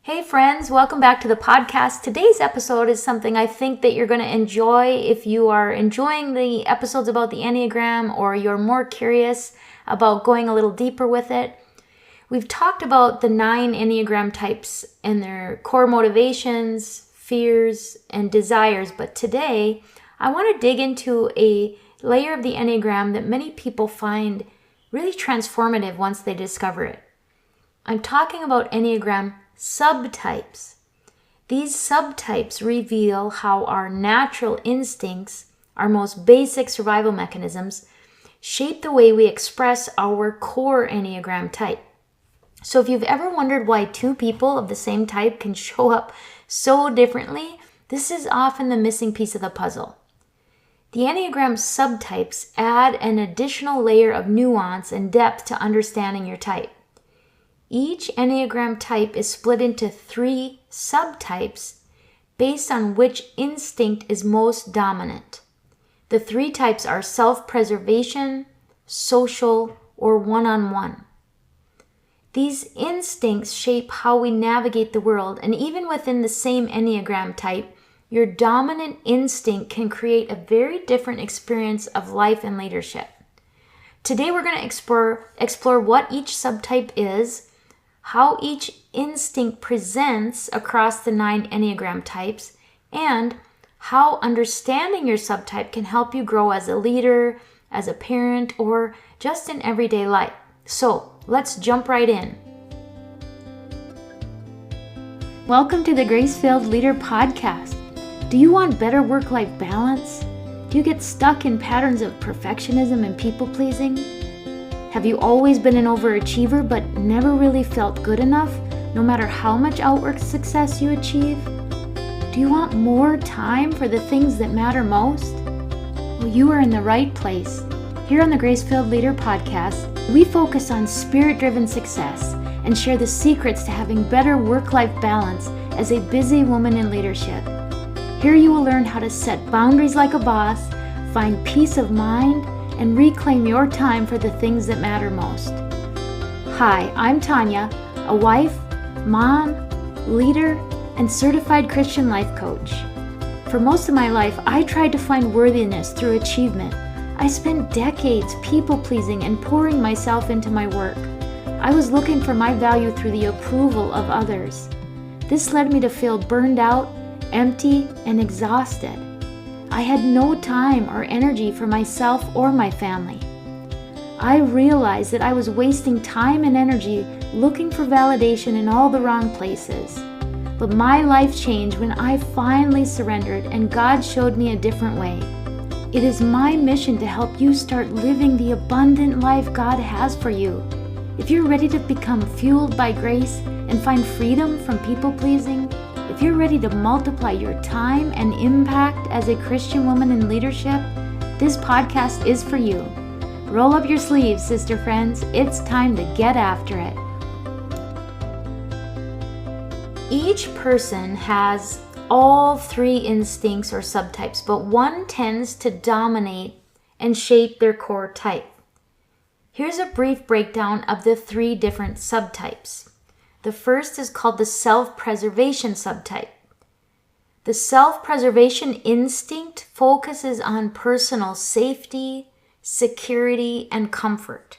Hey friends, welcome back to the podcast. Today's episode is something I think that you're going to enjoy if you are enjoying the episodes about the Enneagram or you're more curious about going a little deeper with it. We've talked about the 9 Enneagram types and their core motivations, fears, and desires, but today I want to dig into a layer of the Enneagram that many people find really transformative once they discover it. I'm talking about Enneagram Subtypes. These subtypes reveal how our natural instincts, our most basic survival mechanisms, shape the way we express our core Enneagram type. So if you've ever wondered why 2 people of the same type can show up so differently, this is often the missing piece of the puzzle. The Enneagram subtypes add an additional layer of nuance and depth to understanding your type. Each Enneagram type is split into 3 subtypes based on which instinct is most dominant. The 3 types are self-preservation, social, or one-on-one. These instincts shape how we navigate the world, and even within the same Enneagram type, your dominant instinct can create a very different experience of life and leadership. Today we're going to explore what each subtype is, how each instinct presents across the 9 Enneagram types, and how understanding your subtype can help you grow as a leader, as a parent, or just in everyday life. So let's jump right in. Welcome to the Grace-Filled Leader Podcast. Do you want better work-life balance? Do you get stuck in patterns of perfectionism and people-pleasing? Have you always been an overachiever but never really felt good enough, no matter how much outward success you achieve? Do you want more time for the things that matter most? Well, you are in the right place. Here on the Grace-Filled Leader Podcast, we focus on spirit-driven success and share the secrets to having better work-life balance as a busy woman in leadership. Here you will learn how to set boundaries like a boss, find peace of mind, and reclaim your time for the things that matter most. Hi, I'm Tanya, a wife, mom, leader, and certified Christian life coach. For most of my life, I tried to find worthiness through achievement. I spent decades people-pleasing and pouring myself into my work. I was looking for my value through the approval of others. This led me to feel burned out, empty, and exhausted. I had no time or energy for myself or my family. I realized that I was wasting time and energy looking for validation in all the wrong places. But my life changed when I finally surrendered and God showed me a different way. It is my mission to help you start living the abundant life God has for you. If you're ready to become fueled by grace and find freedom from people-pleasing, if you're ready to multiply your time and impact as a Christian woman in leadership, this podcast is for you. Roll up your sleeves, sister friends. It's time to get after it. Each person has all 3 instincts or subtypes, but one tends to dominate and shape their core type. Here's a brief breakdown of the 3 different subtypes. The first is called the self-preservation subtype. The self-preservation instinct focuses on personal safety, security, and comfort.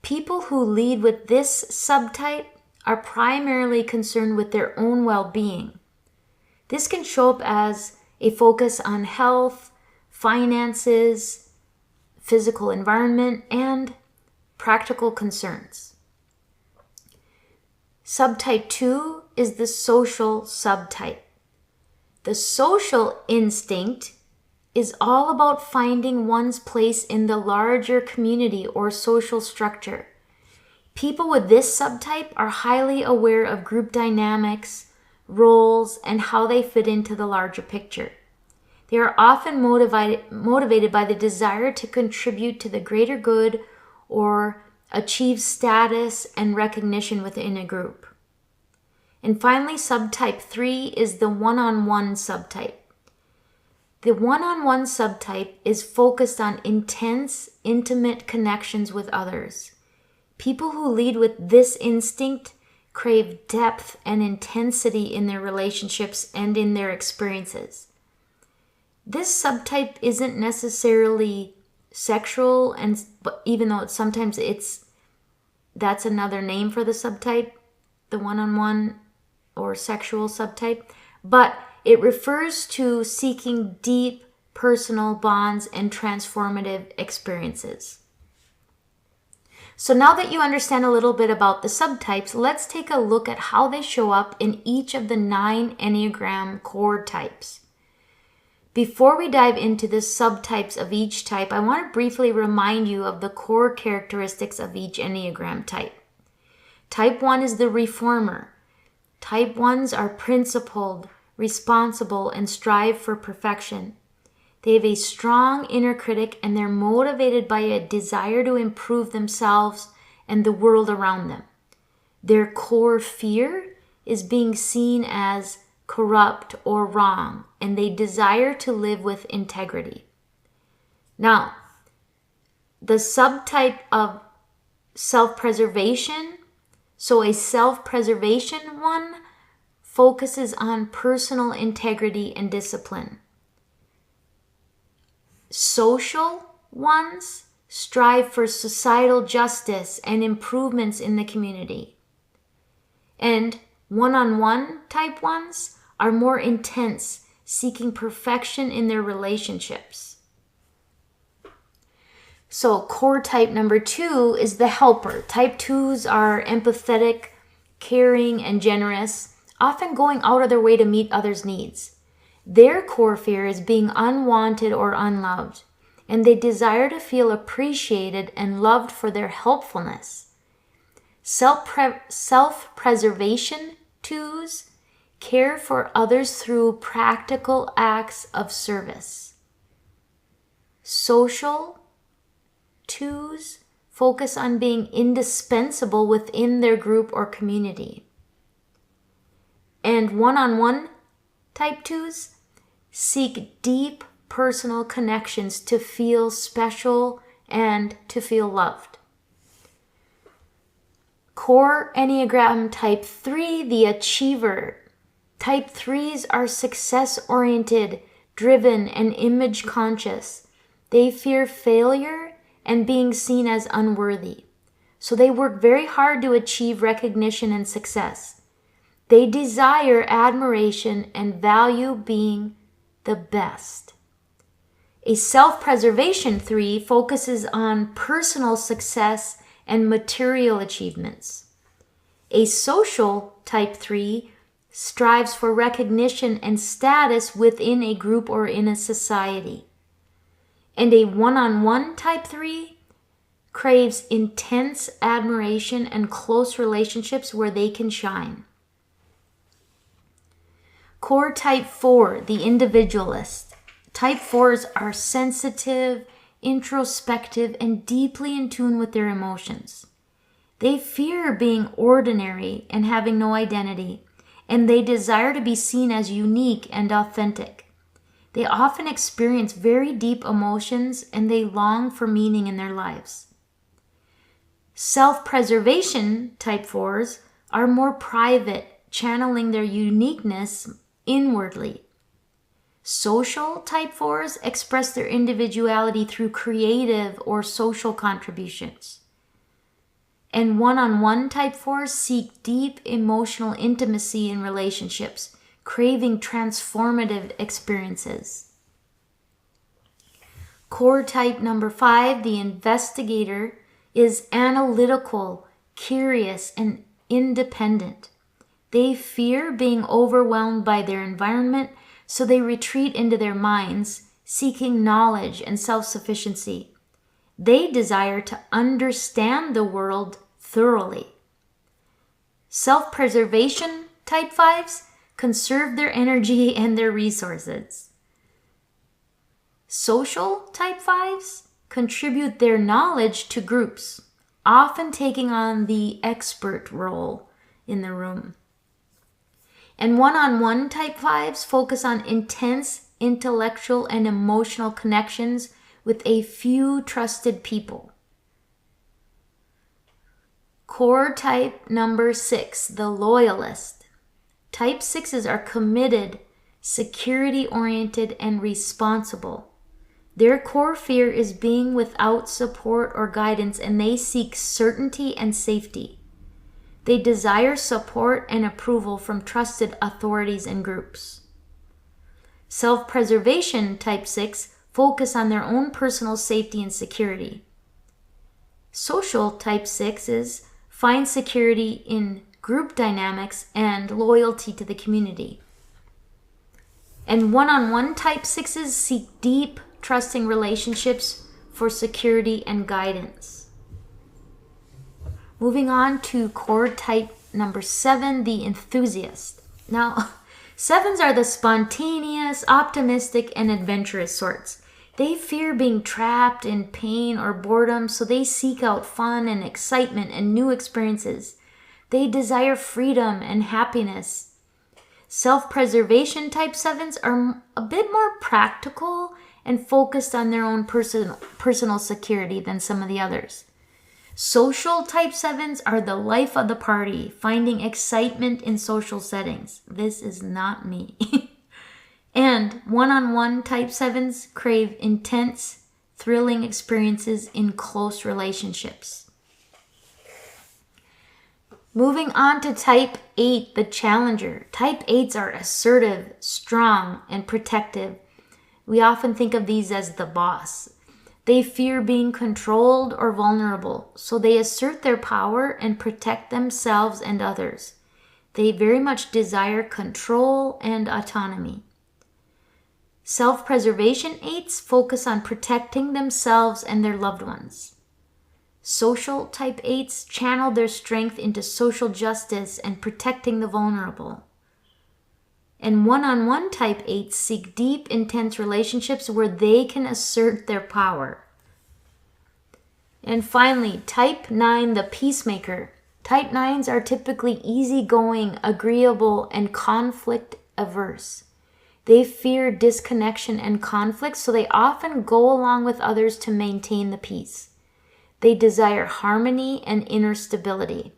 People who lead with this subtype are primarily concerned with their own well-being. This can show up as a focus on health, finances, physical environment, and practical concerns. Subtype 2 is the social subtype. The social instinct is all about finding one's place in the larger community or social structure. People with this subtype are highly aware of group dynamics, roles, and how they fit into the larger picture. They are often motivated by the desire to contribute to the greater good or achieve status and recognition within a group. And finally, subtype 3 is the one-on-one subtype. The one-on-one subtype is focused on intense, intimate connections with others. People who lead with this instinct crave depth and intensity in their relationships and in their experiences. This subtype isn't necessarily sexual, but even though sometimes that's another name for the subtype, the one-on-one or sexual subtype, but it refers to seeking deep personal bonds and transformative experiences. So now that you understand a little bit about the subtypes, let's take a look at how they show up in each of the 9 Enneagram core types. Before we dive into the subtypes of each type, I want to briefly remind you of the core characteristics of each Enneagram type. Type 1 is the reformer. Type 1s are principled, responsible, and strive for perfection. They have a strong inner critic, and they're motivated by a desire to improve themselves and the world around them. Their core fear is being seen as corrupt or wrong, and they desire to live with integrity. Now, the subtype of self-preservation, so a self-preservation one focuses on personal integrity and discipline. Social ones strive for societal justice and improvements in the community. And one-on-one type ones are more intense, seeking perfection in their relationships. So core type number 2 is the helper. Type 2s are empathetic, caring, and generous, often going out of their way to meet others' needs. Their core fear is being unwanted or unloved, and they desire to feel appreciated and loved for their helpfulness. Self-preservation 2s care for others through practical acts of service. Social 2s focus on being indispensable within their group or community. And one-on-one type 2s seek deep personal connections to feel special and to feel loved. Core Enneagram type 3, the achiever. Type 3s are success-oriented, driven, and image-conscious. They fear failure and being seen as unworthy. So they work very hard to achieve recognition and success. They desire admiration and value being the best. A self-preservation 3 focuses on personal success and material achievements. A social type 3 strives for recognition and status within a group or in a society. And a one-on-one type 3 craves intense admiration and close relationships where they can shine. Core type 4, the individualist. Type 4s are sensitive, introspective, and deeply in tune with their emotions. They fear being ordinary and having no identity, and they desire to be seen as unique and authentic. They often experience very deep emotions, and they long for meaning in their lives. Self-preservation type 4s are more private, channeling their uniqueness inwardly. Social type 4s express their individuality through creative or social contributions. And one-on-one type 4s seek deep emotional intimacy in relationships, craving transformative experiences. Core type number 5, the investigator, is analytical, curious, and independent. They fear being overwhelmed by their environment, so they retreat into their minds, seeking knowledge and self-sufficiency. They desire to understand the world thoroughly. Self-preservation type 5s conserve their energy and their resources. Social type 5s contribute their knowledge to groups, often taking on the expert role in the room. And one-on-one type 5s focus on intense intellectual and emotional connections with a few trusted people. Core type number 6, the loyalist. Type 6s are committed, security-oriented, and responsible. Their core fear is being without support or guidance, and they seek certainty and safety. They desire support and approval from trusted authorities and groups. Self-preservation type 6 focus on their own personal safety and security. Social type 6s find security in group dynamics and loyalty to the community. And one-on-one type 6s seek deep, trusting relationships for security and guidance. Moving on to core type number 7, the enthusiast. Now, 7s are the spontaneous, optimistic, and adventurous sorts. They fear being trapped in pain or boredom, so they seek out fun and excitement and new experiences. They desire freedom and happiness. Self-preservation type 7s are a bit more practical and focused on their own personal security than some of the others. Social type 7s are the life of the party, finding excitement in social settings. This is not me. And one-on-one type 7s crave intense, thrilling experiences in close relationships. Moving on to type 8, the challenger. Type 8s are assertive, strong, and protective. We often think of these as the boss. They fear being controlled or vulnerable, so they assert their power and protect themselves and others. They very much desire control and autonomy. Self-preservation 8s focus on protecting themselves and their loved ones. Social type 8s channel their strength into social justice and protecting the vulnerable. And one-on-one type 8s seek deep, intense relationships where they can assert their power. And finally, type 9, the peacemaker. Type 9s are typically easygoing, agreeable, and conflict averse. They fear disconnection and conflict, so they often go along with others to maintain the peace. They desire harmony and inner stability.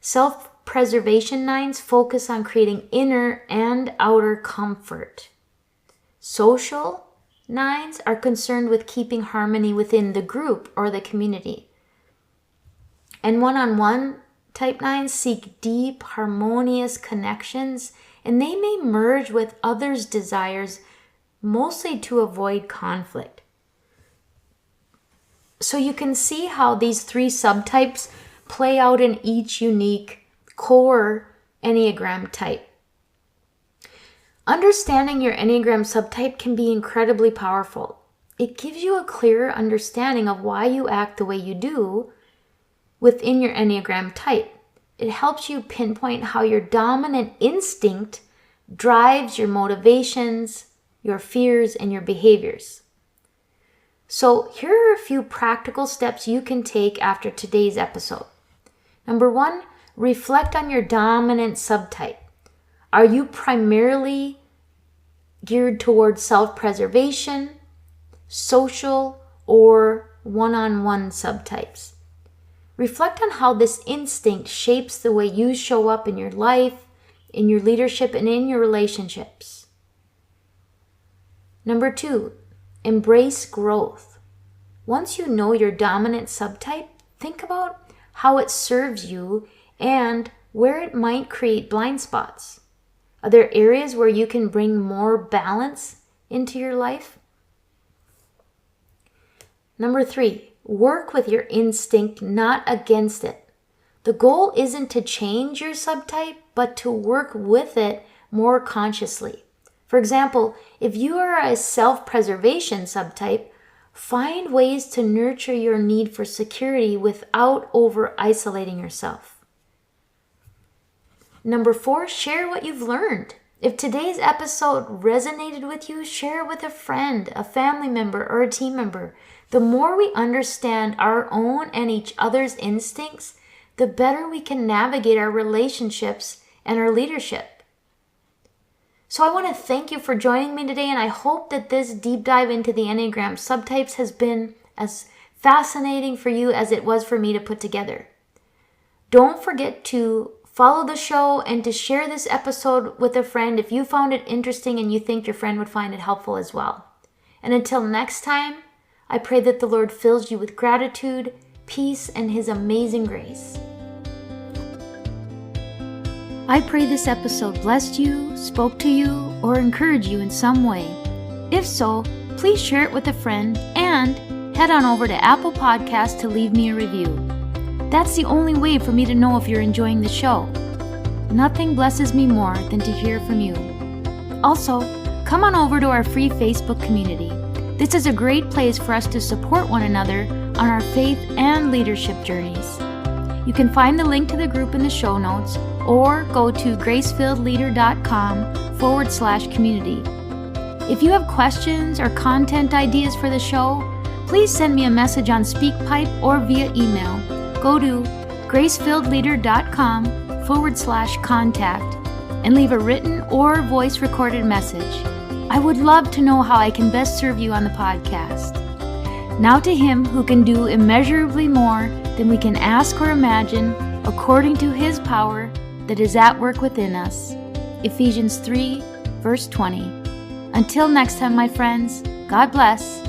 Self-preservation 9s focus on creating inner and outer comfort. Social 9s are concerned with keeping harmony within the group or the community. And one-on-one type 9s seek deep, harmonious connections, and they may merge with others' desires, mostly to avoid conflict. So you can see how these 3 subtypes play out in each unique core Enneagram type. Understanding your Enneagram subtype can be incredibly powerful. It gives you a clearer understanding of why you act the way you do within your Enneagram type. It helps you pinpoint how your dominant instinct drives your motivations, your fears, and your behaviors. So here are a few practical steps you can take after today's episode. Number 1, reflect on your dominant subtype. Are you primarily geared towards self-preservation, social, or one-on-one subtypes? Reflect on how this instinct shapes the way you show up in your life, in your leadership, and in your relationships. Number 2, embrace growth. Once you know your dominant subtype, think about how it serves you and where it might create blind spots. Are there areas where you can bring more balance into your life? Number 3, work with your instinct, not against it. The goal isn't to change your subtype, but to work with it more consciously. For example, if you are a self-preservation subtype, find ways to nurture your need for security without over-isolating yourself. Number 4, share what you've learned. If today's episode resonated with you, share it with a friend, a family member, or a team member. The more we understand our own and each other's instincts, the better we can navigate our relationships and our leadership. So I want to thank you for joining me today, and I hope that this deep dive into the Enneagram subtypes has been as fascinating for you as it was for me to put together. Don't forget to follow the show and to share this episode with a friend if you found it interesting and you think your friend would find it helpful as well. And until next time, I pray that the Lord fills you with gratitude, peace, and His amazing grace. I pray this episode blessed you, spoke to you, or encouraged you in some way. If so, please share it with a friend and head on over to Apple Podcasts to leave me a review. That's the only way for me to know if you're enjoying the show. Nothing blesses me more than to hear from you. Also, come on over to our free Facebook community. This is a great place for us to support one another on our faith and leadership journeys. You can find the link to the group in the show notes or go to gracefilledleader.com/community. If you have questions or content ideas for the show, please send me a message on SpeakPipe or via email. Go to gracefilledleader.com/contact and leave a written or voice recorded message. I would love to know how I can best serve you on the podcast. Now to Him who can do immeasurably more than we can ask or imagine, according to His power that is at work within us. Ephesians 3, verse 20. Until next time, my friends, God bless.